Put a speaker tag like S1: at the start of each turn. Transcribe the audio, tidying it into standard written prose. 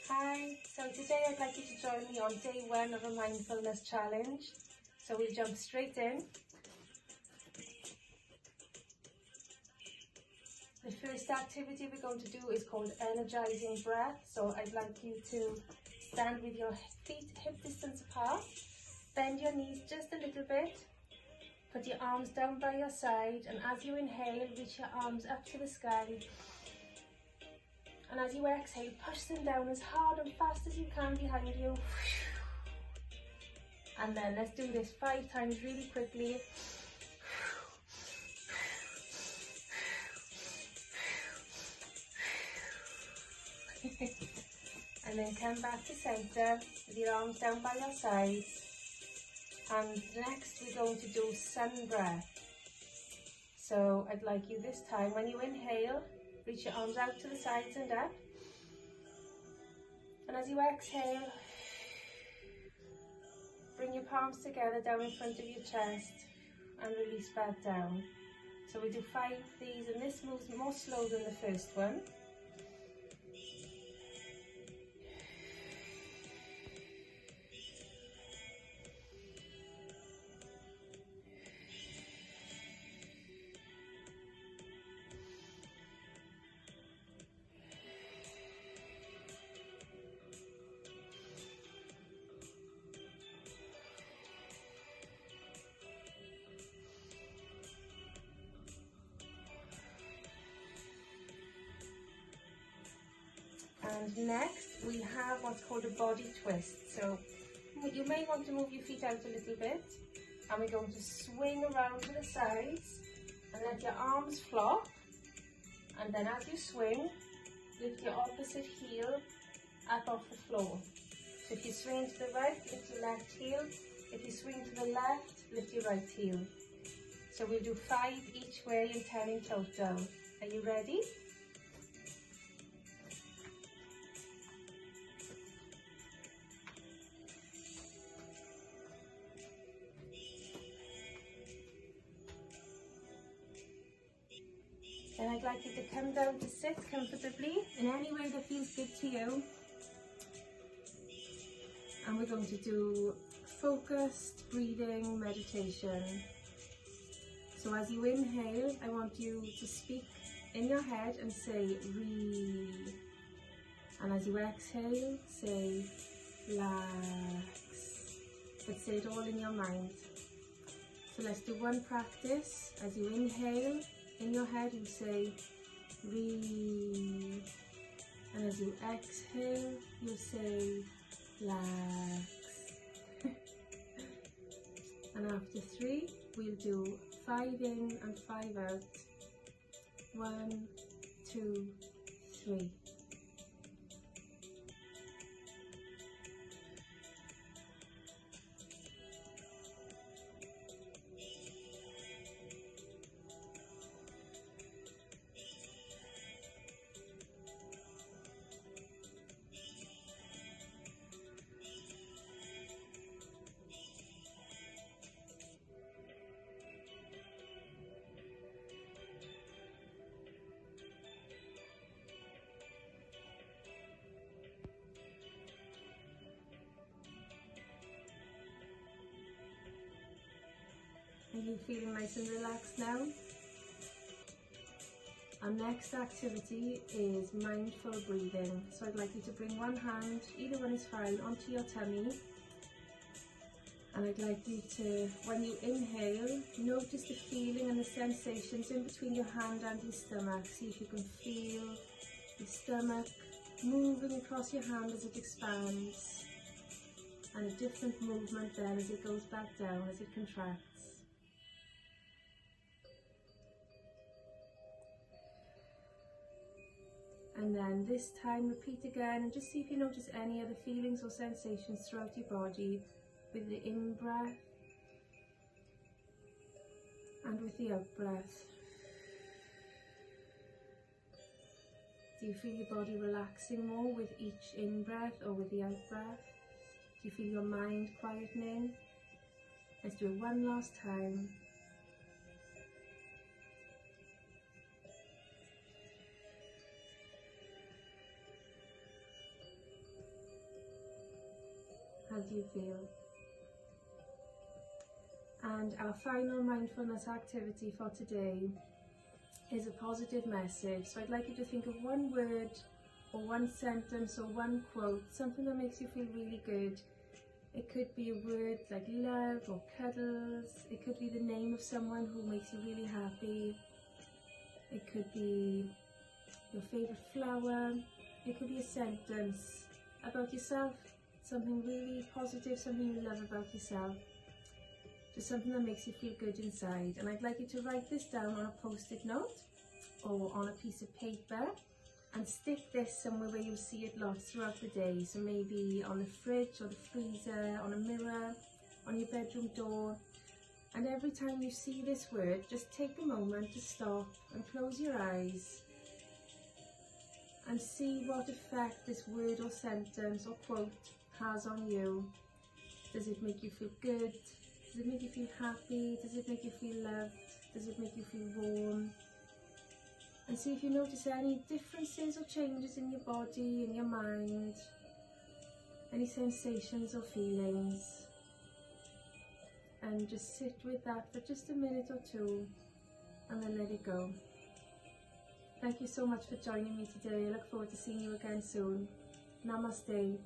S1: Hi, so today I'd like you to join me on day 1 of a mindfulness challenge. So we'll jump straight in. The first activity we're going to do is called energizing breath. So I'd like you to stand with your feet hip distance apart, bend your knees just a little bit, put your arms down by your side, and as you inhale, reach your arms up to the sky. And as you exhale, push them down as hard and fast as you can behind you. And then let's do this 5 times really quickly. And then come back to center with your arms down by your sides. And next we're going to do sun breath. So I'd like you this time, when you inhale, reach your arms out to the sides and up. And as you exhale, bring your palms together down in front of your chest and release back down. So we do 5 of these, and this moves more slow than the first one. And next we have what's called a body twist. So you may want to move your feet out a little bit, and we're going to swing around to the sides and let your arms flop. And then as you swing, lift your opposite heel up off the floor. So if you swing to the right, lift your left heel. If you swing to the left, lift your right heel. So we'll do 5 each way and 10 in total. Are you ready? Then I'd like you to come down to sit comfortably in any way that feels good to you. And we're going to do focused breathing meditation. So as you inhale, I want you to speak in your head and say "re." And as you exhale, say "lax." But say it all in your mind. So let's do one practice. As you inhale, in your head you say "re." And as you exhale, you say "lax." And after 3, we'll do 5 in and 5 out. 1, 2, 3. Are you feeling nice and relaxed now? Our next activity is mindful breathing. So I'd like you to bring one hand, either one is fine, onto your tummy. And I'd like you to, when you inhale, notice the feeling and the sensations in between your hand and your stomach. See if you can feel your stomach moving across your hand as it expands, and a different movement then as it goes back down, as it contracts. And then this time repeat again, and just see if you notice any other feelings or sensations throughout your body with the in-breath and with the out-breath. Do you feel your body relaxing more with each in-breath or with the out-breath? Do you feel your mind quietening? Let's do it one last time. How do you feel? And our final mindfulness activity for today is a positive message. So I'd like you to think of one word or one sentence or one quote, something that makes you feel really good. It could be a word like love or cuddles. It could be the name of someone who makes you really happy. It could be your favourite flower. It could be a sentence about yourself, something really positive, something you love about yourself. Just something that makes you feel good inside. And I'd like you to write this down on a post-it note or on a piece of paper and stick this somewhere where you'll see it lots throughout the day. So maybe on the fridge or the freezer, on a mirror, on your bedroom door. And every time you see this word, just take a moment to stop and close your eyes and see what effect this word or sentence or quote has on you. Does it make you feel good? Does it make you feel happy? Does it make you feel loved? Does it make you feel warm? And see if you notice any differences or changes in your body, in your mind, any sensations or feelings. And just sit with that for just a minute or two and then let it go. Thank you so much for joining me today. I look forward to seeing you again soon. Namaste.